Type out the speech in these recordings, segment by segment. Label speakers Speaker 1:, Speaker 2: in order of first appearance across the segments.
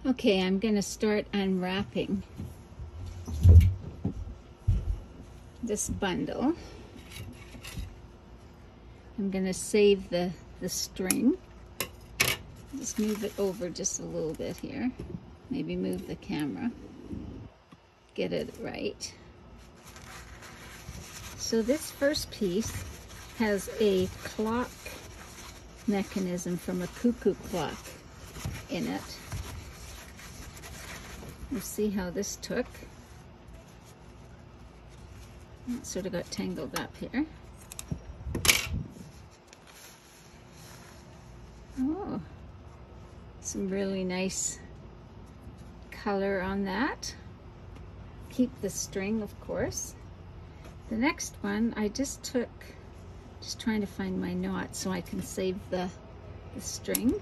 Speaker 1: Okay, I'm going to start unwrapping this bundle. I'm going to save the string. Just move it over just a little bit here. Maybe move the camera. Get it right. So this first piece has a clock mechanism from a cuckoo clock in it. We'll see how this took. It sort of got tangled up here. Oh, some really nice color on that. Keep the string, of course. The next one I just took, just trying to find my knot so I can save the string.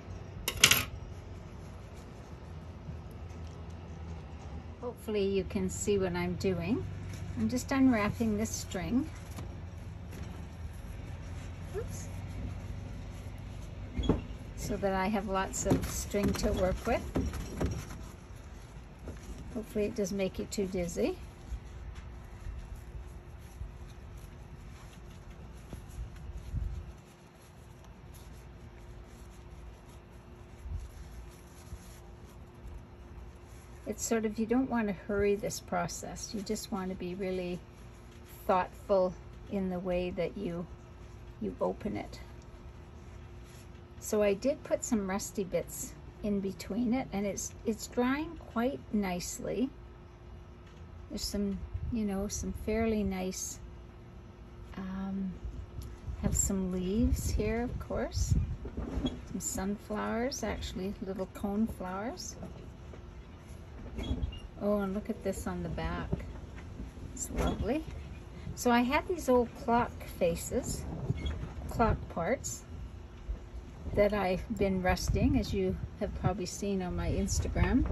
Speaker 1: Hopefully you can see what I'm doing. I'm just unwrapping this string. Oops. So that I have lots of string to work with. Hopefully it doesn't make you too dizzy. It's sort of, you don't want to hurry this process. You just want to be really thoughtful in the way that you open it. So I did put some rusty bits in between it, and it's drying quite nicely. There's some, you know, some fairly nice, have some leaves here, of course. Some sunflowers, actually little cone flowers. Oh, and look at this on the back. It's lovely. So I had these old clock faces, clock parts, that I've been rusting, as you have probably seen on my Instagram.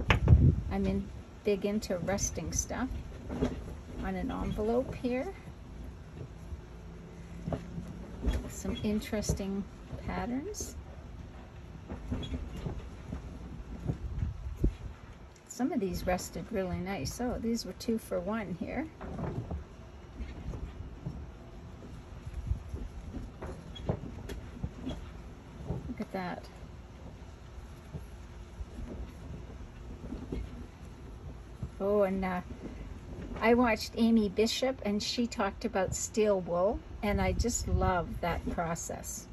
Speaker 1: I'm big into rusting stuff. On an envelope here. Some interesting patterns. Some of these rusted really nice. Oh, these were 2 for 1 here. Look at that. Oh, and I watched Amy Bishop, and she talked about steel wool, and I just love that process.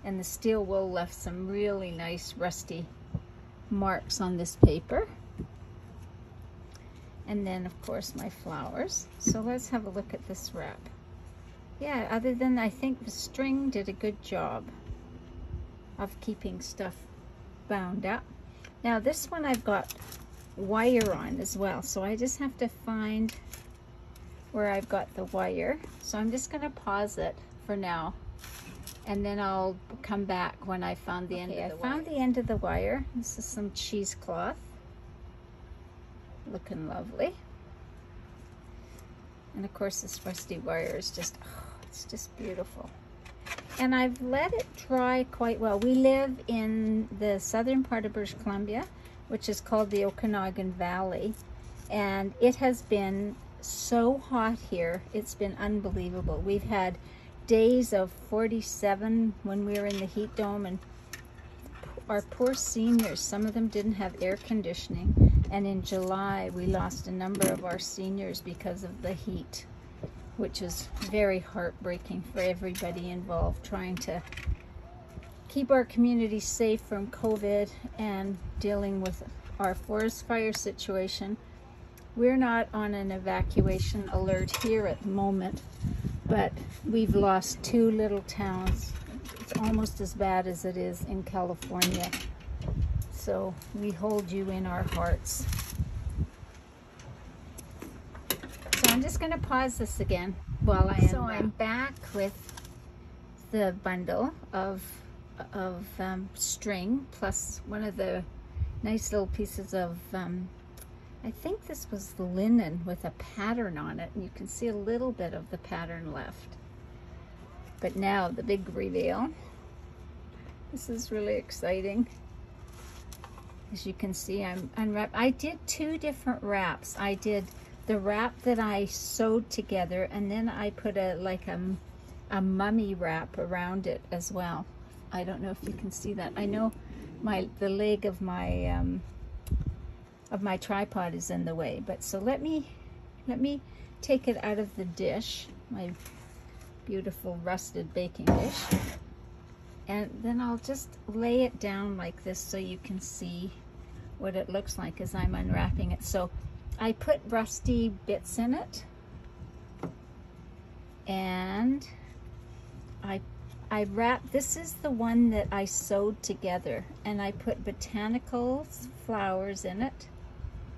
Speaker 1: And the steel wool left some really nice rusty marks on this paper. And then, of course, my flowers. So let's have a look at this wrap. Yeah, other than I think the string did a good job of keeping stuff bound up. Now this one I've got wire on as well, so I just have to find where I've got the wire. So I'm just going to pause it for now, and then I'll come back when I found the end of the wire. I found the end of the wire. This is some cheesecloth. Looking lovely. And of course this rusty wire is just, oh, it's just beautiful. And I've let it dry quite well. We live in the southern part of British Columbia, which is called the Okanagan Valley. And it has been so hot here. It's been unbelievable. We've had days of 47 when we were in the heat dome, and our poor seniors, some of them didn't have air conditioning. And in July, we lost a number of our seniors because of the heat, which is very heartbreaking for everybody involved, trying to keep our community safe from COVID and dealing with our forest fire situation. We're not on an evacuation alert here at the moment, but we've lost 2 little towns. It's almost as bad as it is in California. So we hold you in our hearts. So I'm just going to pause this again while I unwrap. So I'm back with the bundle of string, plus one of the nice little pieces of, I think this was linen with a pattern on it, and you can see a little bit of the pattern left. But now the big reveal. This is really exciting. As you can see, I'm unwrapped. I did 2 different wraps. I did the wrap that I sewed together, and then I put a mummy wrap around it as well. I don't know if you can see that. I know the leg of my tripod is in the way, but so let me take it out of the dish, my beautiful rusted baking dish, and then I'll just lay it down like this so you can see what it looks like as I'm unwrapping it. So I put rusty bits in it, and I wrap, this is the one that I sewed together, and I put botanical flowers in it,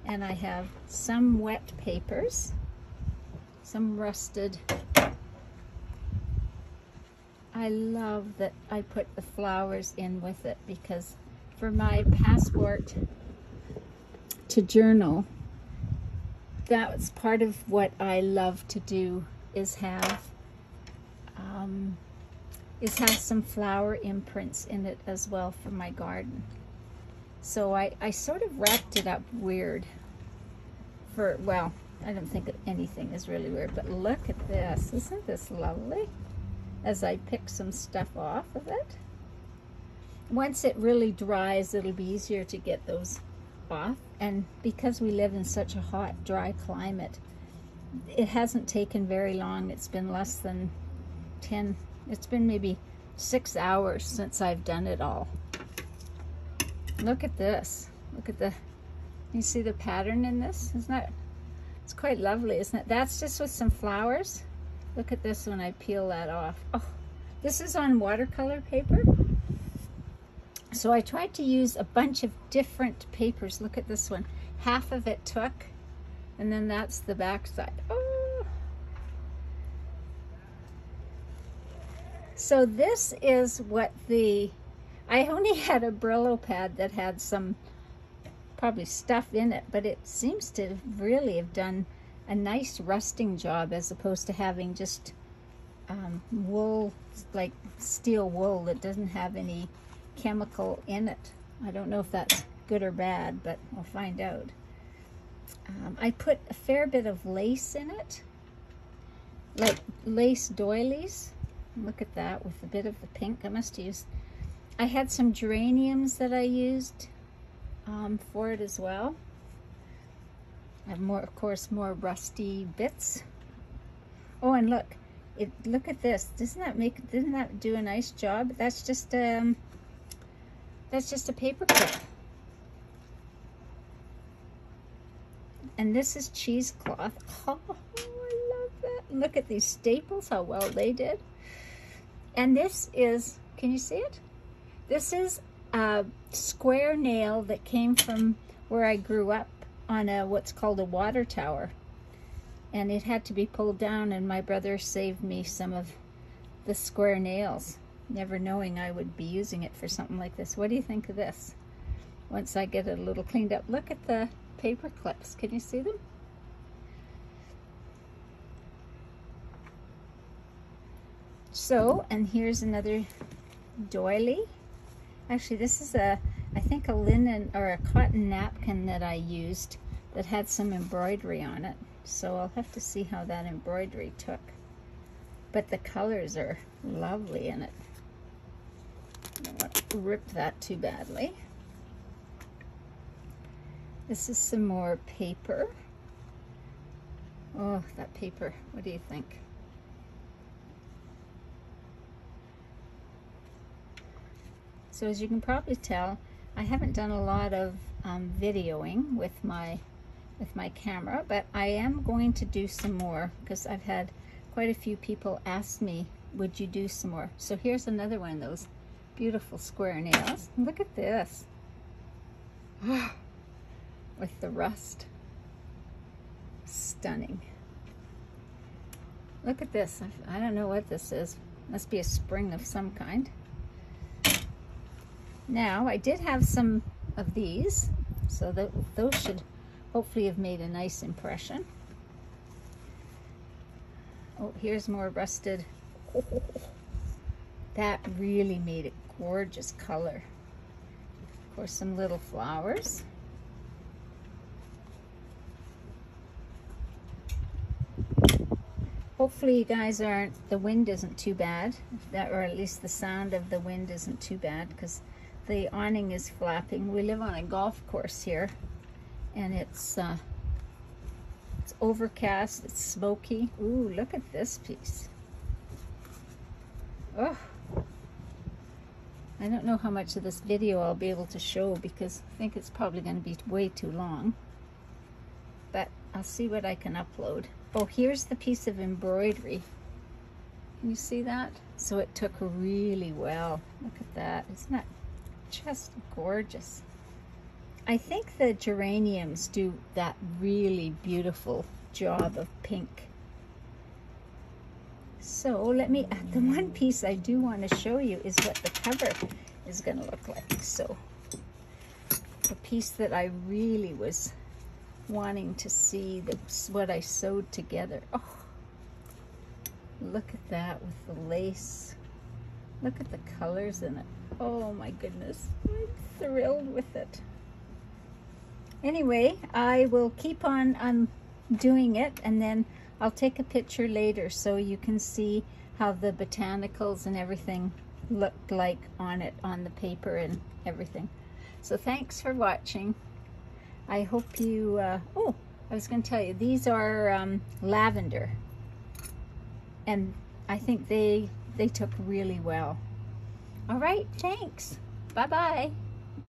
Speaker 1: and I have some wet papers, some rusted. I love that I put the flowers in with it, because for my passport to journal, that's part of what I love to do, is have some flower imprints in it as well for my garden. So I sort of wrapped it up weird for, well, I don't think that anything is really weird, but look at this. Isn't this lovely? As I pick some stuff off of it. Once it really dries, it'll be easier to get those off. And because we live in such a hot, dry climate, it hasn't taken very long. It's been less than 10, it's been maybe 6 hours since I've done it all. Look at this. Look at you see the pattern in this? Isn't that, it's quite lovely, isn't it? That's just with some flowers. Look at this when I peel that off. Oh, this is on watercolor paper. So I tried to use a bunch of different papers. Look at this one. Half of it took, and then that's the back side. Oh. So this is what I only had a Brillo pad that had some probably stuff in it, but it seems to really have done a nice rusting job, as opposed to having just wool, like steel wool that doesn't have any chemical in it. I don't know if that's good or bad, but we'll find out. I put a fair bit of lace in it, like lace doilies. Look at that, with a bit of the pink. I had some geraniums that I used for it as well. I have more, of course, more rusty bits. Oh, and look at this. Didn't that do a nice job? That's just a paper clip. And this is cheesecloth. Oh, I love that. Look at these staples, how well they did. And this is, can you see it? This is a square nail that came from where I grew up, on what's called a water tower. And it had to be pulled down, and my brother saved me some of the square nails, never knowing I would be using it for something like this. What do you think of this? Once I get it a little cleaned up. Look at the paper clips. Can you see them? So, and here's another doily. Actually, this is I think a linen or a cotton napkin that I used that had some embroidery on it. So I'll have to see how that embroidery took. But the colors are lovely in it. I don't want to rip that too badly. This is some more paper. Oh, that paper. What do you think? So as you can probably tell, I haven't done a lot of videoing with my camera, but I am going to do some more, because I've had quite a few people ask me, would you do some more? So here's another one of those beautiful square nails. Look at this. With the rust. Stunning. Look at this. I don't know what this is. Must be a spring of some kind. Now, I did have some of these, so those should hopefully have made a nice impression. Oh, here's more rusted. That really made a gorgeous color. for some little flowers. Hopefully you guys the wind isn't too bad, or at least the sound of the wind isn't too bad, because the awning is flapping. We live on a golf course here, and it's overcast, it's smoky. Ooh, look at this piece. Oh, I don't know how much of this video I'll be able to show, because I think it's probably going to be way too long, but I'll see what I can upload. Oh, here's the piece of embroidery. Can you see that? So it took really well. Look at that. Isn't that just gorgeous? I think the geraniums do that really beautiful job of pink. So let me, the one piece I do want to show you is what the cover is going to look like. So the piece that I really was wanting to see, what I sewed together. Oh, look at that with the lace. Look at the colors in it. Oh my goodness, I'm thrilled with it. Anyway, I will keep on doing it, and then I'll take a picture later so you can see how the botanicals and everything look like on it, on the paper and everything. So thanks for watching. I hope you, oh, I was going to tell you, these are lavender, and I think they took really well. All right, thanks. Bye-bye.